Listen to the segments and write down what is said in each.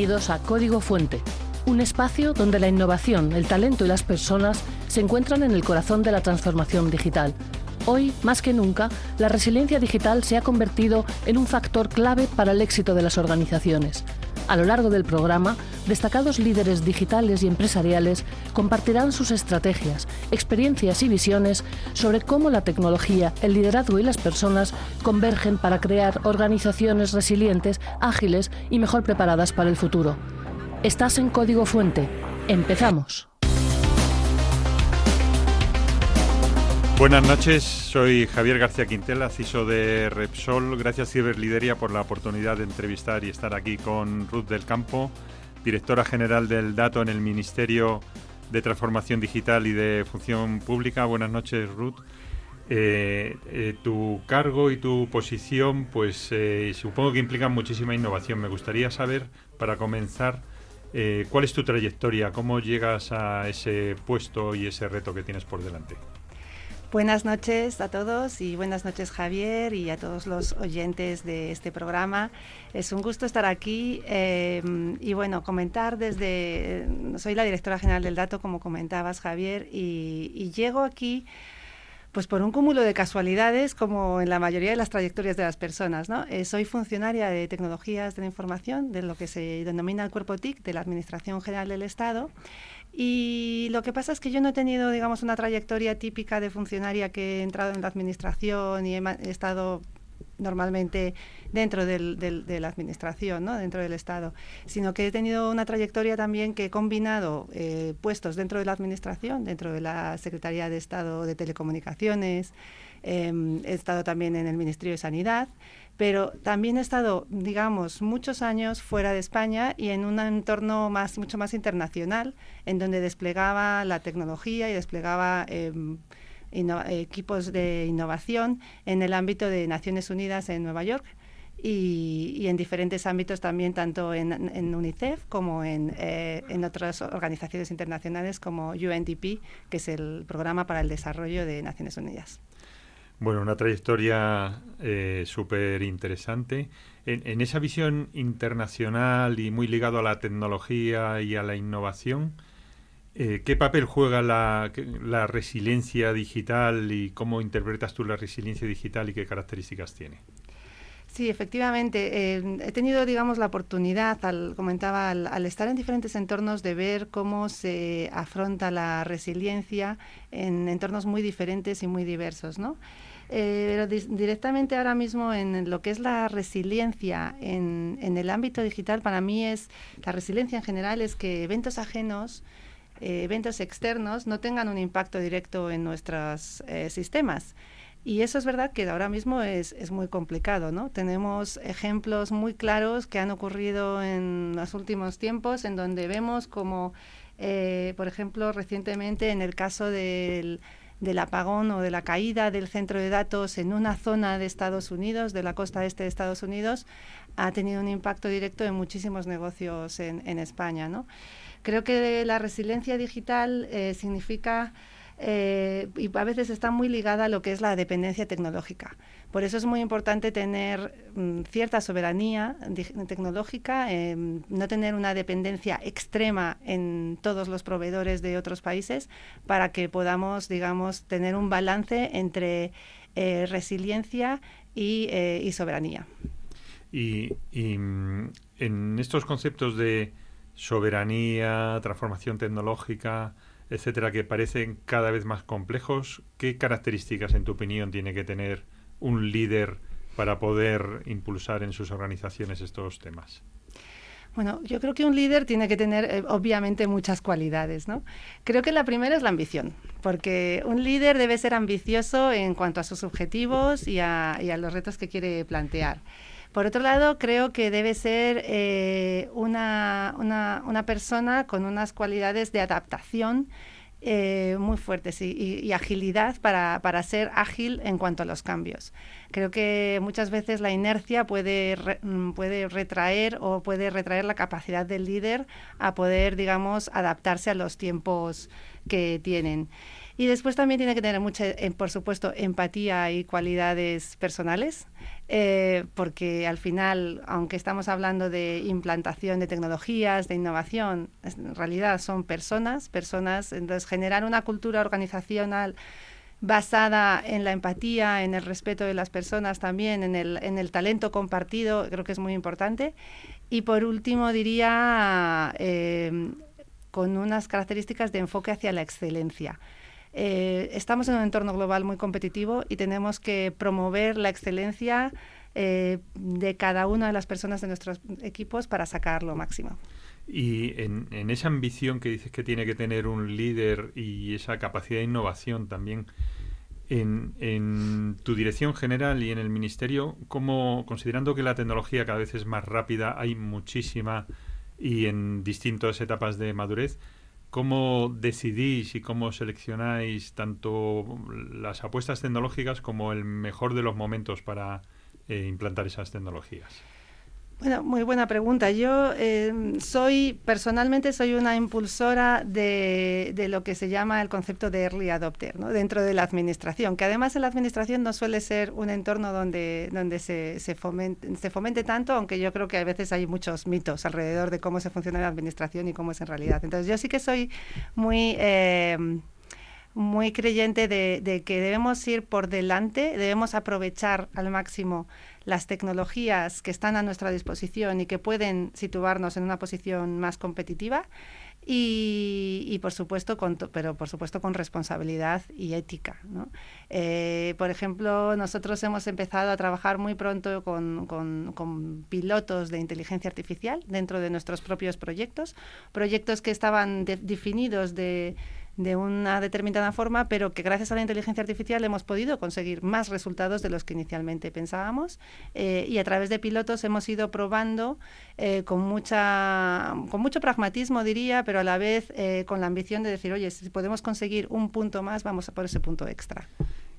Bienvenidos a Código Fuente, un espacio donde la innovación, el talento y las personas se encuentran en el corazón de la transformación digital. Hoy, más que nunca, la resiliencia digital se ha convertido en un factor clave para el éxito de las organizaciones. A lo largo del programa, destacados líderes digitales y empresariales compartirán sus estrategias, experiencias y visiones sobre cómo la tecnología, el liderazgo y las personas convergen para crear organizaciones resilientes, ágiles y mejor preparadas para el futuro. Estás en Código Fuente. ¡Empezamos! Buenas noches, soy Javier García Quintela, CISO de Repsol. Gracias Ciberlideria por la oportunidad de entrevistar y estar aquí con Ruth del Campo, directora general del Dato en el Ministerio de Transformación Digital y de Función Pública. Buenas noches, Ruth. Tu cargo y tu posición, pues supongo que implican muchísima innovación. Me gustaría saber, para comenzar, ¿cuál es tu trayectoria? ¿Cómo llegas a ese puesto y ese reto que tienes por delante? Buenas noches a todos y buenas noches Javier y a todos los oyentes de este programa. Es un gusto estar aquí y bueno, comentar soy la directora general del Dato, como comentabas Javier, y llego aquí pues por un cúmulo de casualidades, como en la mayoría de las trayectorias de las personas, ¿no? Soy funcionaria de Tecnologías de la Información, de lo que se denomina el Cuerpo TIC, de la Administración General del Estado. Y lo que pasa es que yo no he tenido, digamos, una trayectoria típica de funcionaria que he entrado en la administración y he estado normalmente dentro de la administración, ¿no? Dentro del Estado, sino que he tenido una trayectoria también que he combinado puestos dentro de la administración, dentro de la Secretaría de Estado de Telecomunicaciones, he estado también en el Ministerio de Sanidad, pero también he estado, digamos, muchos años fuera de España y en un entorno mucho más internacional, en donde desplegaba la tecnología y desplegaba equipos de innovación en el ámbito de Naciones Unidas en Nueva York y en diferentes ámbitos también, tanto en UNICEF como en otras organizaciones internacionales como UNDP, que es el Programa para el Desarrollo de Naciones Unidas. Bueno, una trayectoria súper interesante. En esa visión internacional y muy ligado a la tecnología y a la innovación, ¿qué papel juega la resiliencia digital y cómo interpretas tú la resiliencia digital y qué características tiene? Sí, efectivamente. He tenido, digamos, la oportunidad, al estar en diferentes entornos, de ver cómo se afronta la resiliencia en entornos muy diferentes y muy diversos, ¿no? Pero directamente ahora mismo en lo que es la resiliencia en el ámbito digital, para mí la resiliencia en general es que eventos ajenos, eventos externos, no tengan un impacto directo en nuestros sistemas. Y eso es verdad que ahora mismo es muy complicado, ¿no? Tenemos ejemplos muy claros que han ocurrido en los últimos tiempos, en donde vemos como, por ejemplo, recientemente en el caso del apagón o de la caída del centro de datos en una zona de Estados Unidos, de la costa este de Estados Unidos, ha tenido un impacto directo en muchísimos negocios en España, ¿no? Creo que la resiliencia digital significa... y a veces está muy ligada a lo que es la dependencia tecnológica. Por eso es muy importante tener cierta soberanía tecnológica, no tener una dependencia extrema en todos los proveedores de otros países, para que podamos, digamos, tener un balance entre resiliencia y soberanía. Y en estos conceptos de soberanía, transformación tecnológica, etcétera, que parecen cada vez más complejos, ¿qué características, en tu opinión, tiene que tener un líder para poder impulsar en sus organizaciones estos temas? Bueno, yo creo que un líder tiene que tener, obviamente, muchas cualidades, ¿no? Creo que la primera es la ambición, porque un líder debe ser ambicioso en cuanto a sus objetivos y a los retos que quiere plantear. Por otro lado, creo que debe ser una persona con unas cualidades de adaptación muy fuertes y agilidad para ser ágil en cuanto a los cambios. Creo que muchas veces la inercia puede retraer la capacidad del líder a poder, digamos, adaptarse a los tiempos que tienen. Y después también tiene que tener mucha, por supuesto, empatía y cualidades personales, porque al final, aunque estamos hablando de implantación de tecnologías, de innovación, en realidad son personas, entonces generar una cultura organizacional basada en la empatía, en el respeto de las personas también, en el talento compartido, creo que es muy importante. Y por último diría con unas características de enfoque hacia la excelencia. Estamos en un entorno global muy competitivo y tenemos que promover la excelencia de cada una de las personas de nuestros equipos para sacar lo máximo. Y en esa ambición que dices que tiene que tener un líder y esa capacidad de innovación también, en tu dirección general y en el ministerio, ¿cómo, considerando que la tecnología cada vez es más rápida, hay muchísima y en distintas etapas de madurez, cómo decidís y cómo seleccionáis tanto las apuestas tecnológicas como el mejor de los momentos para implantar esas tecnologías? Bueno, muy buena pregunta. Yo personalmente soy una impulsora de lo que se llama el concepto de early adopter, ¿no? Dentro de la administración, que además en la administración no suele ser un entorno donde se fomente tanto, aunque yo creo que a veces hay muchos mitos alrededor de cómo se funciona la administración y cómo es en realidad. Entonces yo sí que soy muy creyente de que debemos ir por delante, debemos aprovechar al máximo las tecnologías que están a nuestra disposición y que pueden situarnos en una posición más competitiva y por supuesto con responsabilidad y ética, ¿no? Por ejemplo, nosotros hemos empezado a trabajar muy pronto con pilotos de inteligencia artificial dentro de nuestros propios proyectos que estaban definidos de una determinada forma, pero que gracias a la inteligencia artificial hemos podido conseguir más resultados de los que inicialmente pensábamos, y a través de pilotos hemos ido probando con mucho pragmatismo, diría, pero a la vez con la ambición de decir, oye, si podemos conseguir un punto más, vamos a por ese punto extra.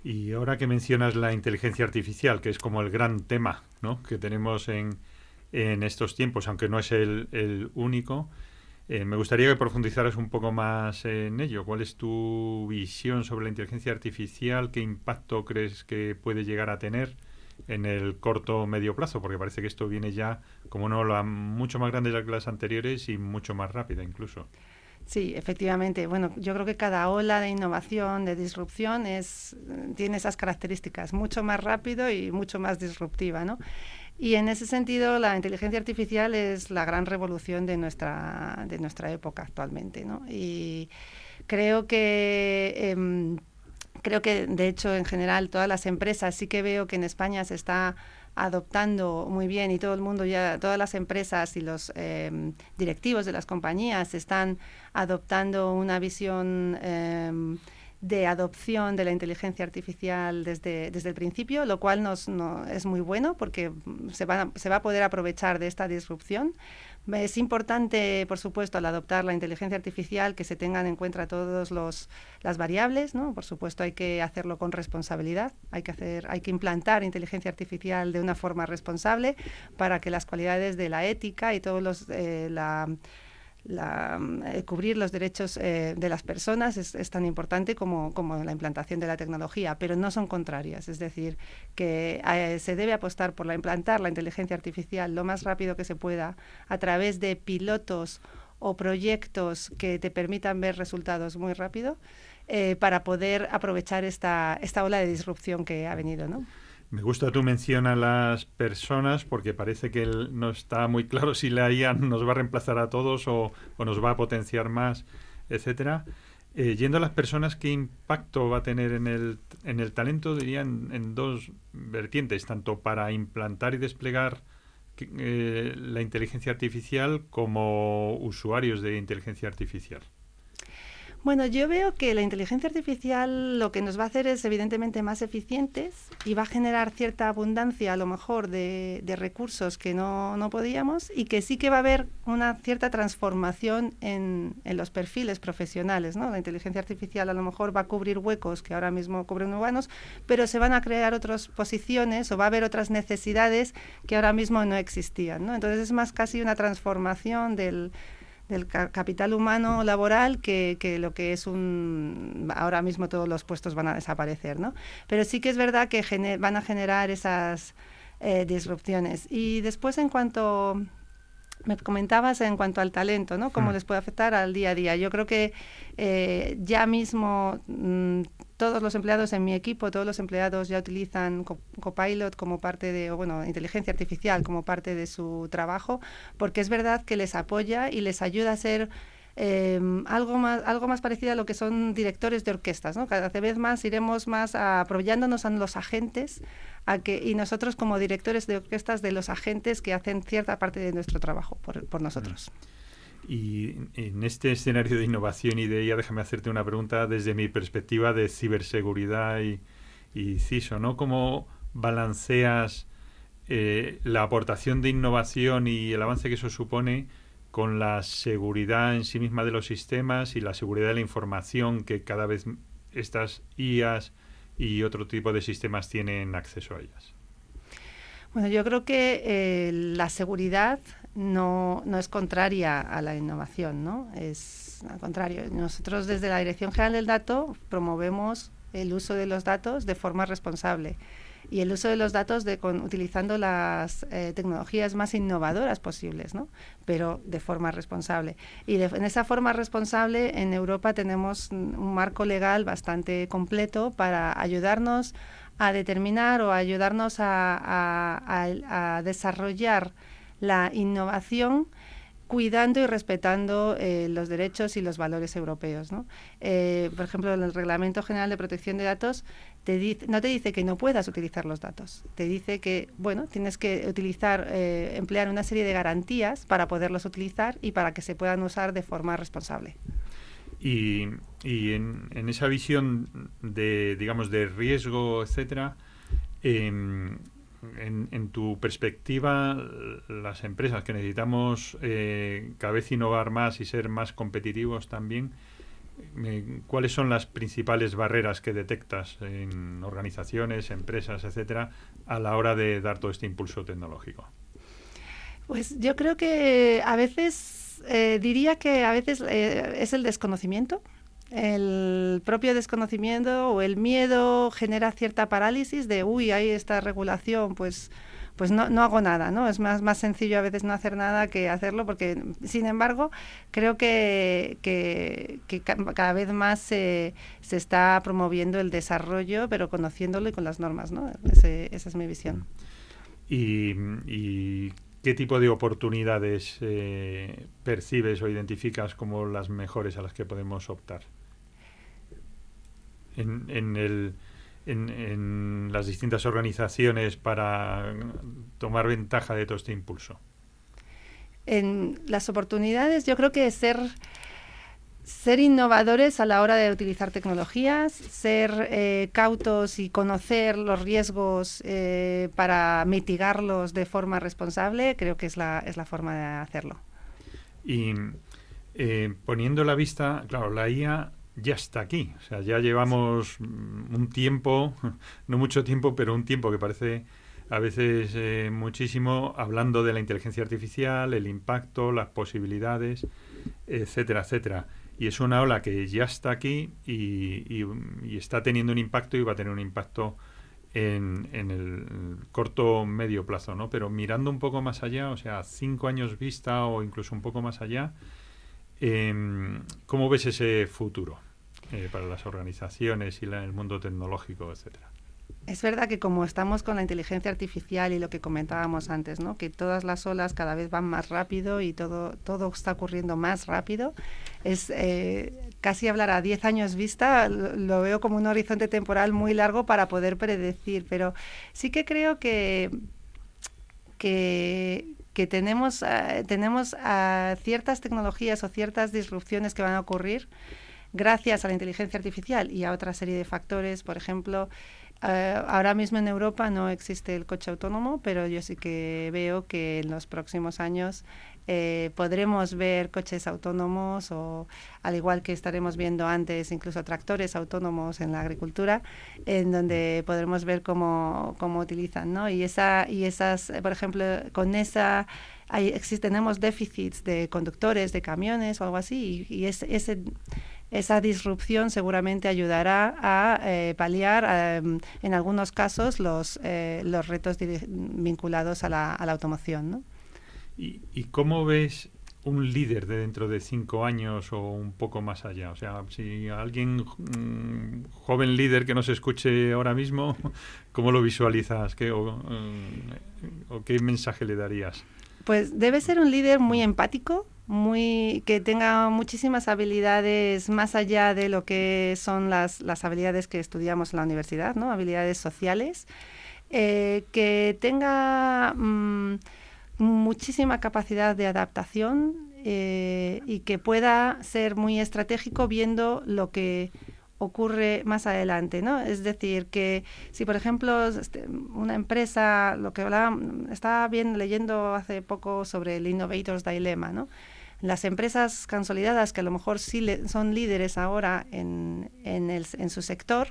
Y ahora que mencionas la inteligencia artificial, que es como el gran tema, ¿no?, que tenemos en estos tiempos, aunque no es el único, me gustaría que profundizaras un poco más en ello. ¿Cuál es tu visión sobre la inteligencia artificial? ¿Qué impacto crees que puede llegar a tener en el corto o medio plazo? Porque parece que esto viene ya como una ola mucho más grande que las anteriores y mucho más rápida incluso. Sí, efectivamente. Bueno, yo creo que cada ola de innovación, de disrupción, tiene esas características, mucho más rápido y mucho más disruptiva, ¿no? Y en ese sentido, la inteligencia artificial es la gran revolución de nuestra época actualmente, ¿no? Y creo que, de hecho, en general, todas las empresas, sí que veo que en España se está adoptando muy bien y todo el mundo ya, todas las empresas y los directivos de las compañías están adoptando una visión de adopción de la inteligencia artificial desde el principio, lo cual es muy bueno porque se va a poder aprovechar de esta disrupción. Es importante, por supuesto, al adoptar la inteligencia artificial que se tengan en cuenta todas las variables, ¿no? Por supuesto, hay que hacerlo con responsabilidad, hay que implantar inteligencia artificial de una forma responsable para que las cualidades de la ética y todos cubrir los derechos de las personas es tan importante como la implantación de la tecnología, pero no son contrarias. Es decir, que se debe apostar por implantar la inteligencia artificial lo más rápido que se pueda a través de pilotos o proyectos que te permitan ver resultados muy rápido para poder aprovechar esta ola de disrupción que ha venido, ¿no? Me gusta tu mención a las personas porque parece que no está muy claro si la IA nos va a reemplazar a todos o nos va a potenciar más, etcétera. Yendo a las personas, ¿qué impacto va a tener en el talento? Diría en dos vertientes, tanto para implantar y desplegar la inteligencia artificial como usuarios de inteligencia artificial. Bueno, yo veo que la inteligencia artificial lo que nos va a hacer es evidentemente más eficientes y va a generar cierta abundancia a lo mejor de recursos que no podíamos, y que sí que va a haber una cierta transformación en los perfiles profesionales, ¿no? La inteligencia artificial a lo mejor va a cubrir huecos que ahora mismo cubren humanos, pero se van a crear otras posiciones o va a haber otras necesidades que ahora mismo no existían, ¿no? Entonces es más casi una transformación de del capital humano laboral que lo que es ahora mismo todos los puestos van a desaparecer, ¿no? Pero sí que es verdad que van a generar esas disrupciones. Y después, en cuanto me comentabas en cuanto al talento, ¿no? Cómo les puede afectar al día a día. Yo creo que ya mismo todos los empleados en mi equipo, todos los empleados ya utilizan Copilot como parte de, inteligencia artificial como parte de su trabajo, porque es verdad que les apoya y les ayuda a ser algo más parecido a lo que son directores de orquestas, ¿no? Cada vez más iremos más apoyándonos en los agentes y nosotros como directores de orquestas de los agentes que hacen cierta parte de nuestro trabajo por nosotros. Y en este escenario de innovación y de IA, déjame hacerte una pregunta desde mi perspectiva de ciberseguridad y CISO, ¿no? ¿Cómo balanceas la aportación de innovación y el avance que eso supone con la seguridad en sí misma de los sistemas y la seguridad de la información que cada vez estas IAs y otro tipo de sistemas tienen acceso a ellas? Bueno, yo creo que la seguridad no es contraria a la innovación, ¿no? Es al contrario. Nosotros desde la Dirección General del Dato promovemos el uso de los datos de forma responsable y el uso de los datos utilizando las tecnologías más innovadoras posibles, ¿no? Pero de forma responsable. Y en esa forma responsable en Europa tenemos un marco legal bastante completo para ayudarnos a determinar o ayudarnos a desarrollar la innovación cuidando y respetando los derechos y los valores europeos, ¿no? Por ejemplo, en el Reglamento General de Protección de Datos no te dice que no puedas utilizar los datos, te dice que, tienes que emplear una serie de garantías para poderlos utilizar y para que se puedan usar de forma responsable. Y en esa visión de, digamos, de riesgo, etcétera, en tu perspectiva, las empresas que necesitamos cada vez innovar más y ser más competitivos también, ¿cuáles son las principales barreras que detectas en organizaciones, empresas, etcétera, a la hora de dar todo este impulso tecnológico? Pues yo creo que a veces, diría que a veces es el desconocimiento. El propio desconocimiento o el miedo genera cierta parálisis de, hay esta regulación, pues no hago nada, ¿no? Es más sencillo a veces no hacer nada que hacerlo, porque, sin embargo, creo que cada vez más se está promoviendo el desarrollo, pero conociéndolo y con las normas, ¿no? Esa es mi visión. ¿Y qué tipo de oportunidades percibes o identificas como las mejores a las que podemos optar en las distintas organizaciones para tomar ventaja de todo este impulso? En las oportunidades, yo creo que ser innovadores a la hora de utilizar tecnologías, ser cautos y conocer los riesgos para mitigarlos de forma responsable, creo que es la forma de hacerlo. Y poniendo la vista, claro, la IA ya está aquí. O sea, ya llevamos un tiempo, no mucho tiempo, pero un tiempo que parece a veces muchísimo, hablando de la inteligencia artificial, el impacto, las posibilidades, etcétera, etcétera. Y es una ola que ya está aquí y está teniendo un impacto y va a tener un impacto en el corto medio plazo, ¿no? Pero mirando un poco más allá, o sea, 5 años vista o incluso un poco más allá, ¿cómo ves ese futuro para las organizaciones y el mundo tecnológico, etcétera? Es verdad que como estamos con la inteligencia artificial y lo que comentábamos antes, ¿no? Que todas las olas cada vez van más rápido y todo está ocurriendo más rápido, es casi hablar a 10 años vista, lo veo como un horizonte temporal muy largo para poder predecir, pero sí que creo que tenemos ciertas tecnologías o ciertas disrupciones que van a ocurrir gracias a la inteligencia artificial y a otra serie de factores. Por ejemplo, ahora mismo en Europa no existe el coche autónomo, pero yo sí que veo que en los próximos años podremos ver coches autónomos, o al igual que estaremos viendo antes incluso tractores autónomos en la agricultura, en donde podremos ver cómo utilizan, ¿no? Y esas, por ejemplo, con esa tenemos déficits de conductores de camiones o algo así, y esa disrupción seguramente ayudará a paliar en algunos casos los retos vinculados a la automoción, ¿no? ¿Y cómo ves un líder de dentro de 5 años o un poco más allá? O sea, si alguien joven líder que nos escuche ahora mismo, ¿cómo lo visualizas? ¿O qué mensaje le darías? Pues debe ser un líder muy empático, que tenga muchísimas habilidades más allá de lo que son las habilidades que estudiamos en la universidad, ¿no? Habilidades sociales, que tenga muchísima capacidad de adaptación y que pueda ser muy estratégico viendo lo que ocurre más adelante, ¿no? Es decir, que si por ejemplo una empresa, estaba leyendo hace poco sobre el Innovator's Dilemma, ¿no? Las empresas consolidadas que a lo mejor sí son líderes ahora en su sector,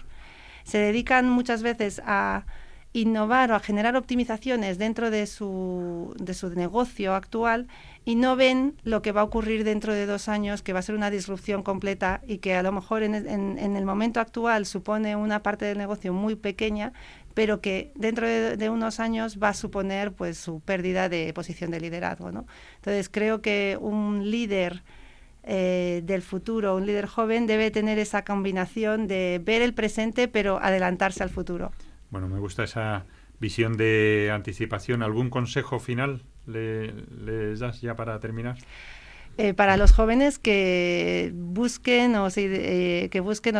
se dedican muchas veces a innovar o a generar optimizaciones dentro de su negocio actual y no ven lo que va a ocurrir dentro de 2 años, que va a ser una disrupción completa y que a lo mejor en el momento actual supone una parte del negocio muy pequeña, pero que dentro de unos años va a suponer pues su pérdida de posición de liderazgo, ¿no? Entonces creo que un líder del futuro, un líder joven, debe tener esa combinación de ver el presente pero adelantarse al futuro. Bueno, me gusta esa visión de anticipación. ¿Algún consejo final les das ya para terminar? Para los jóvenes que busquen o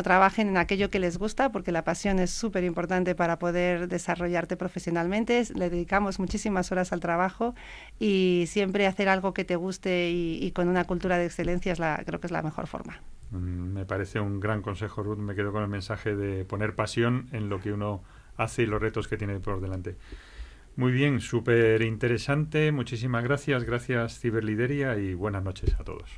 trabajen en aquello que les gusta, porque la pasión es súper importante para poder desarrollarte profesionalmente. Le dedicamos muchísimas horas al trabajo y siempre hacer algo que te guste y con una cultura de excelencia creo que es la mejor forma. Me parece un gran consejo, Ruth. Me quedo con el mensaje de poner pasión en lo que uno hace y los retos que tiene por delante. Muy bien, súper interesante. Muchísimas gracias. Gracias, Ciberlideria, y buenas noches a todos.